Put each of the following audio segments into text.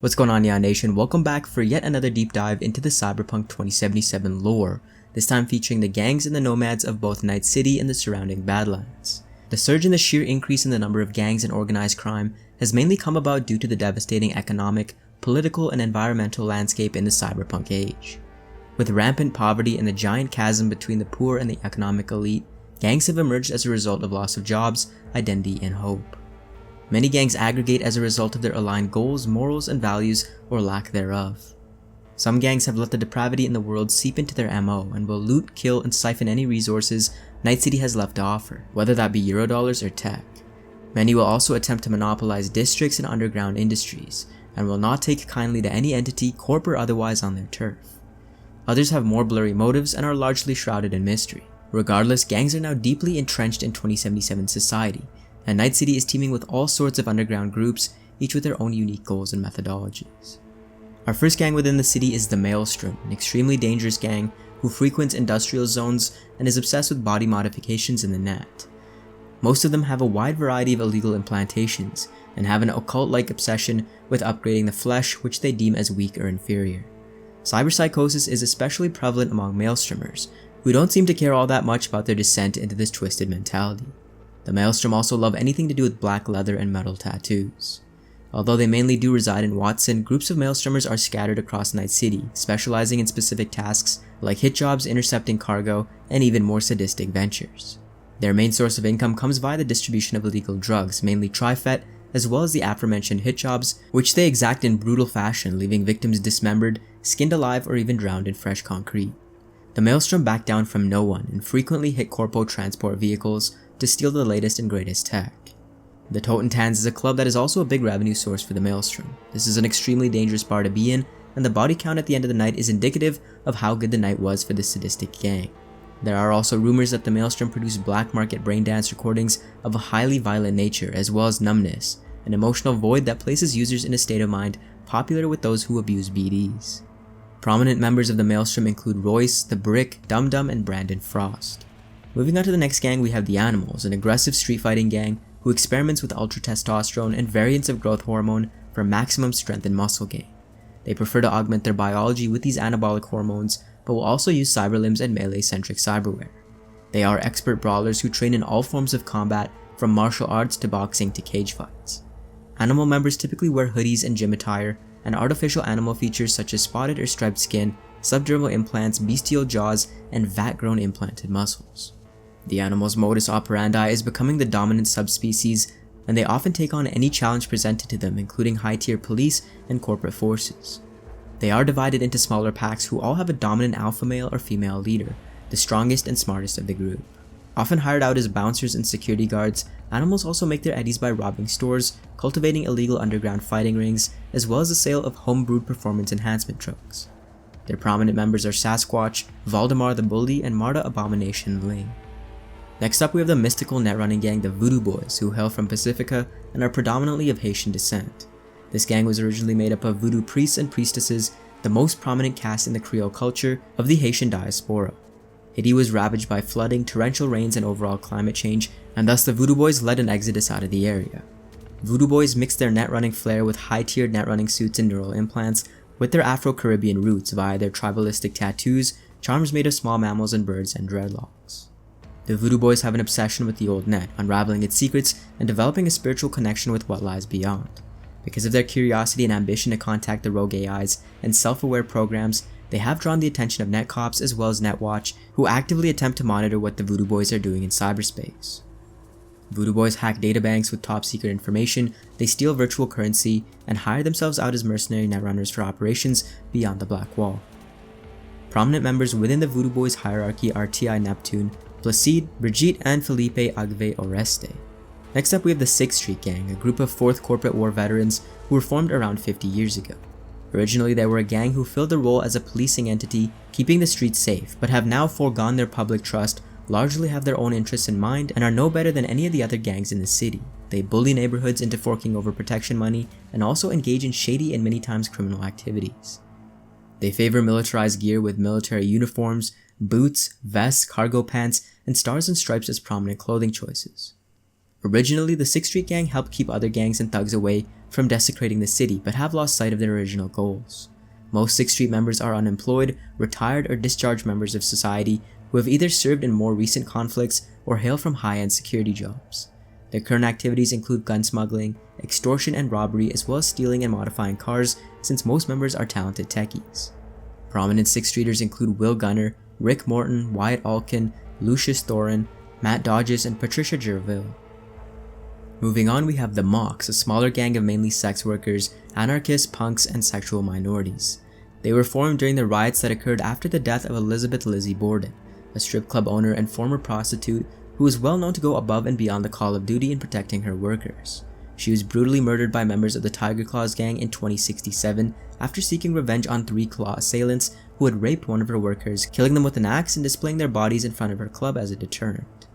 What's going on, Ya Nation? Welcome back for yet another deep dive into the Cyberpunk 2077 lore, this time featuring the gangs and the Nomads of both Night City and the surrounding Badlands. The surge in the sheer increase in the number of gangs and organized crime has mainly come about due to the devastating economic, political, and environmental landscape in the Cyberpunk age. With rampant poverty and the giant chasm between the poor and the economic elite, gangs have emerged as a result of loss of jobs, identity, and hope. Many gangs aggregate as a result of their aligned goals, morals, and values, or lack thereof. Some gangs have let the depravity in the world seep into their MO and will loot, kill, and siphon any resources Night City has left to offer, whether that be Eurodollars or tech. Many will also attempt to monopolize districts and underground industries, and will not take kindly to any entity, corp or otherwise, on their turf. Others have more blurry motives and are largely shrouded in mystery. Regardless, gangs are now deeply entrenched in 2077 society, and Night City is teeming with all sorts of underground groups, each with their own unique goals and methodologies. Our first gang within the city is the Maelstrom, an extremely dangerous gang who frequents industrial zones and is obsessed with body modifications in the net. Most of them have a wide variety of illegal implantations, and have an occult-like obsession with upgrading the flesh, which they deem as weak or inferior. Cyberpsychosis is especially prevalent among Maelstromers, who don't seem to care all that much about their descent into this twisted mentality. The Maelstrom also love anything to do with black leather and metal tattoos. Although they mainly do reside in Watson, groups of Maelstromers are scattered across Night City, specializing in specific tasks like hit jobs, intercepting cargo, and even more sadistic ventures. Their main source of income comes via the distribution of illegal drugs, mainly Trifet, as well as the aforementioned hit jobs, which they exact in brutal fashion, leaving victims dismembered, skinned alive, or even drowned in fresh concrete. The Maelstrom back down from no one and frequently hit corpo transport vehicles to steal the latest and greatest tech. The Totentans is a club that is also a big revenue source for the Maelstrom. This is an extremely dangerous bar to be in, and the body count at the end of the night is indicative of how good the night was for this sadistic gang. There are also rumors that the Maelstrom produce black market braindance recordings of a highly violent nature, as well as numbness, an emotional void that places users in a state of mind popular with those who abuse BDs. Prominent members of the Maelstrom include Royce, The Brick, Dum Dum, and Brandon Frost. Moving on to the next gang, we have the Animals, an aggressive street fighting gang who experiments with ultra testosterone and variants of growth hormone for maximum strength and muscle gain. They prefer to augment their biology with these anabolic hormones, but will also use cyberlimbs and melee-centric cyberware. They are expert brawlers who train in all forms of combat, from martial arts to boxing to cage fights. Animal members typically wear hoodies and gym attire, and artificial animal features such as spotted or striped skin, subdermal implants, bestial jaws, and vat-grown implanted muscles. The animal's modus operandi is becoming the dominant subspecies, and they often take on any challenge presented to them, including high-tier police and corporate forces. They are divided into smaller packs who all have a dominant alpha male or female leader, the strongest and smartest of the group. Often hired out as bouncers and security guards, animals also make their eddies by robbing stores, cultivating illegal underground fighting rings, as well as the sale of home-brewed performance enhancement drugs. Their prominent members are Sasquatch, Valdemar the Bully, and Marta Abomination Ling. Next up, we have the mystical netrunning gang, the Voodoo Boys, who hail from Pacifica and are predominantly of Haitian descent. This gang was originally made up of voodoo priests and priestesses, the most prominent caste in the Creole culture of the Haitian diaspora. Haiti was ravaged by flooding, torrential rains, and overall climate change, and thus the Voodoo Boys led an exodus out of the area. Voodoo Boys mixed their netrunning flair with high-tiered netrunning suits and neural implants with their Afro-Caribbean roots via their tribalistic tattoos, charms made of small mammals and birds, and dreadlocks. The Voodoo Boys have an obsession with the old net, unraveling its secrets and developing a spiritual connection with what lies beyond. Because of their curiosity and ambition to contact the rogue AIs and self-aware programs, they have drawn the attention of net cops as well as Netwatch, who actively attempt to monitor what the Voodoo Boys are doing in cyberspace. Voodoo Boys hack databanks with top-secret information, they steal virtual currency, and hire themselves out as mercenary netrunners for operations beyond the Black Wall. Prominent members within the Voodoo Boys hierarchy are T.I. Neptune, Placide, Brigitte, and Felipe Agve Oreste. Next up, we have the 6th Street Gang, a group of 4th Corporate War veterans who were formed around 50 years ago. Originally, they were a gang who filled the role as a policing entity, keeping the streets safe, but have now foregone their public trust, largely have their own interests in mind, and are no better than any of the other gangs in the city. They bully neighborhoods into forking over protection money, and also engage in shady and many times criminal activities. They favor militarized gear with military uniforms, boots, vests, cargo pants, and stars and stripes as prominent clothing choices. Originally, the 6th Street Gang helped keep other gangs and thugs away from desecrating the city but have lost sight of their original goals. Most 6th Street members are unemployed, retired, or discharged members of society who have either served in more recent conflicts or hail from high-end security jobs. Their current activities include gun smuggling, extortion and robbery, as well as stealing and modifying cars, since most members are talented techies. Prominent 6th Streeters include Will Gunner, Rick Morton, Wyatt Alkin, Lucius Thorin, Matt Dodges, and Patricia Gerville. Moving on, we have the Mocs, a smaller gang of mainly sex workers, anarchists, punks, and sexual minorities. They were formed during the riots that occurred after the death of Elizabeth Lizzie Borden, a strip club owner and former prostitute who was well known to go above and beyond the call of duty in protecting her workers. She was brutally murdered by members of the Tiger Claws gang in 2067 after seeking revenge on 3 Claw assailants who had raped one of her workers, killing them with an axe and displaying their bodies in front of her club as a deterrent.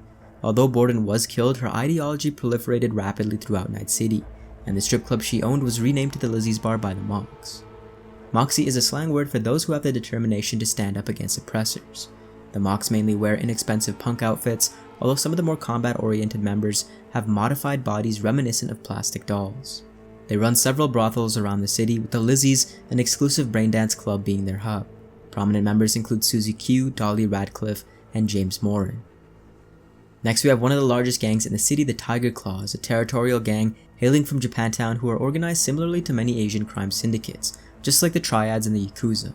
Although Borden was killed, her ideology proliferated rapidly throughout Night City, and the strip club she owned was renamed to the Lizzie's Bar by the Mocs. Moxie is a slang word for those who have the determination to stand up against oppressors. The Mocs mainly wear inexpensive punk outfits, although some of the more combat-oriented members have modified bodies reminiscent of plastic dolls. They run several brothels around the city, with the Lizzies, an exclusive braindance club, being their hub. Prominent members include Susie Q, Dolly Radcliffe, and James Morin. Next, we have one of the largest gangs in the city, the Tiger Claws, a territorial gang hailing from Japantown who are organized similarly to many Asian crime syndicates, just like the Triads and the Yakuza.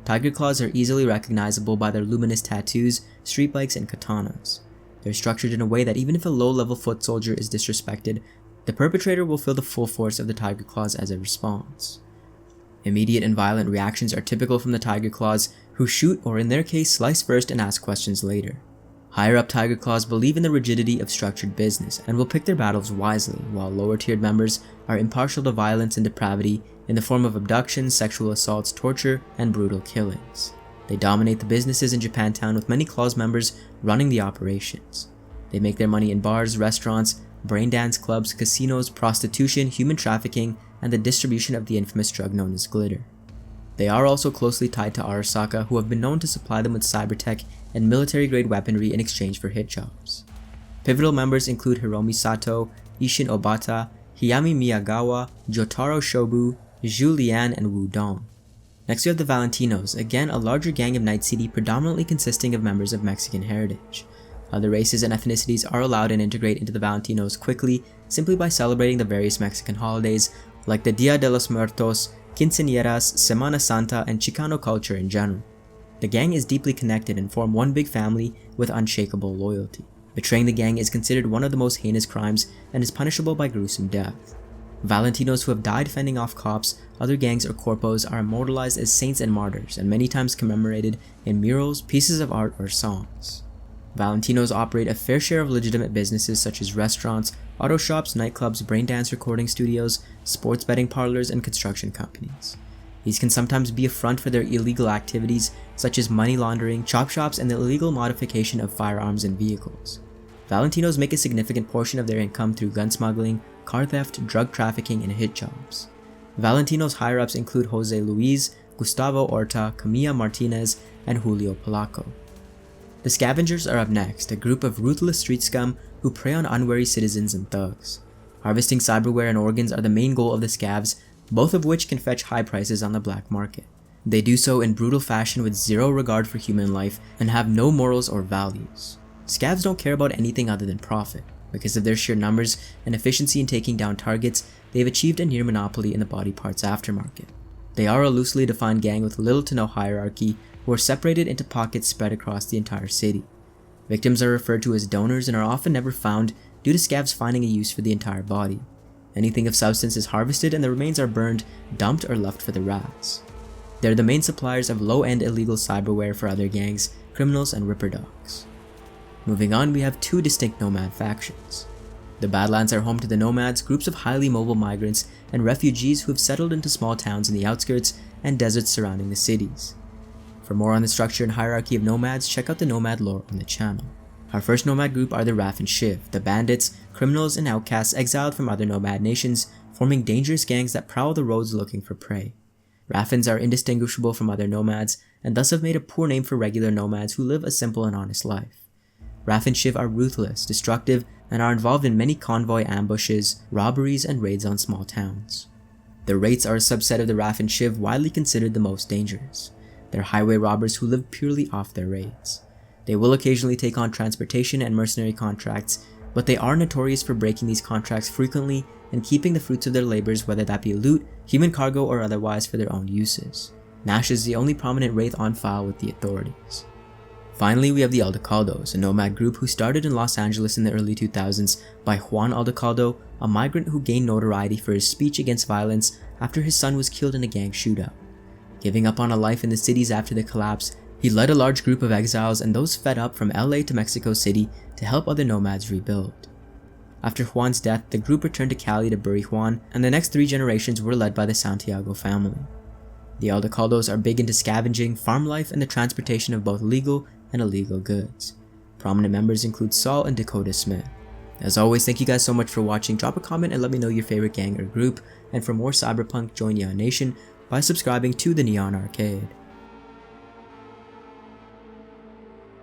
Tiger Claws are easily recognizable by their luminous tattoos, street bikes, and katanas. They're structured in a way that even if a low-level foot soldier is disrespected, the perpetrator will feel the full force of the Tiger Claws as a response. Immediate and violent reactions are typical from the Tiger Claws, who shoot or in their case slice first and ask questions later. Higher-up Tiger Claws believe in the rigidity of structured business and will pick their battles wisely, while lower-tiered members are impartial to violence and depravity in the form of abductions, sexual assaults, torture, and brutal killings. They dominate the businesses in Japantown, with many Claws members running the operations. They make their money in bars, restaurants, braindance clubs, casinos, prostitution, human trafficking, and the distribution of the infamous drug known as glitter. They are also closely tied to Arasaka, who have been known to supply them with cybertech and military-grade weaponry in exchange for hit jobs. Pivotal members include Hiromi Sato, Ishin Obata, Hiyami Miyagawa, Jotaro Shobu, Zhu Lian, and Wu Dong. Next we have the Valentinos, again a larger gang of Night City predominantly consisting of members of Mexican heritage. Other races and ethnicities are allowed and integrate into the Valentinos quickly, simply by celebrating the various Mexican holidays like the Dia de los Muertos, Quinceañeras, Semana Santa, and Chicano culture in general. The gang is deeply connected and form one big family with unshakable loyalty. Betraying the gang is considered one of the most heinous crimes and is punishable by gruesome death. Valentinos who have died fending off cops, other gangs, or corpos are immortalized as saints and martyrs, and many times commemorated in murals, pieces of art, or songs. Valentinos operate a fair share of legitimate businesses such as restaurants, auto shops, nightclubs, braindance recording studios, sports betting parlors, and construction companies. These can sometimes be a front for their illegal activities such as money laundering, chop shops, and the illegal modification of firearms and vehicles. Valentinos make a significant portion of their income through gun smuggling, car theft, drug trafficking, and hit jobs. Valentinos higher-ups include Jose Luis, Gustavo Orta, Camilla Martinez, and Julio Polaco. The Scavengers are up next, a group of ruthless street scum who prey on unwary citizens and thugs. Harvesting cyberware and organs are the main goal of the Scavs, both of which can fetch high prices on the black market. They do so in brutal fashion with zero regard for human life and have no morals or values. Scavs don't care about anything other than profit. Because of their sheer numbers and efficiency in taking down targets, they've achieved a near monopoly in the body parts aftermarket. They are a loosely defined gang with little to no hierarchy, who are separated into pockets spread across the entire city. Victims are referred to as donors and are often never found due to Scavs finding a use for the entire body. Anything of substance is harvested and the remains are burned, dumped, or left for the rats. They're the main suppliers of low-end illegal cyberware for other gangs, criminals, and ripper dogs. Moving on, we have two distinct Nomad factions. The Badlands are home to the Nomads, groups of highly mobile migrants and refugees who have settled into small towns in the outskirts and deserts surrounding the cities. For more on the structure and hierarchy of Nomads, check out the Nomad lore on the channel. Our first Nomad group are the Wraith and Shiv, the bandits, criminals, and outcasts exiled from other Nomad nations, forming dangerous gangs that prowl the roads looking for prey. Raffins are indistinguishable from other Nomads, and thus have made a poor name for regular Nomads who live a simple and honest life. Wraith and Shiv are ruthless, destructive, and are involved in many convoy ambushes, robberies, and raids on small towns. The Wraiths are a subset of the Wraith and Shiv, widely considered the most dangerous. They're highway robbers who live purely off their raids. They will occasionally take on transportation and mercenary contracts, but they are notorious for breaking these contracts frequently and keeping the fruits of their labors, whether that be loot, human cargo, or otherwise, for their own uses. Nash is the only prominent Wraith on file with the authorities. Finally, we have the Aldecaldos, a nomad group who started in Los Angeles in the early 2000s by Juan Aldecaldo, a migrant who gained notoriety for his speech against violence after his son was killed in a gang shootout. Giving up on a life in the cities after the collapse, he led a large group of exiles and those fed up from LA to Mexico City to help other nomads rebuild. After Juan's death, the group returned to Cali to bury Juan, and the next 3 generations were led by the Santiago family. The Aldecaldos are big into scavenging, farm life, and the transportation of both legal and illegal goods. Prominent members include Saul and Dakota Smith. As always, thank you guys so much for watching. Drop a comment and let me know your favorite gang or group, and for more Cyberpunk, join Neon Nation by subscribing to the Neon Arcade.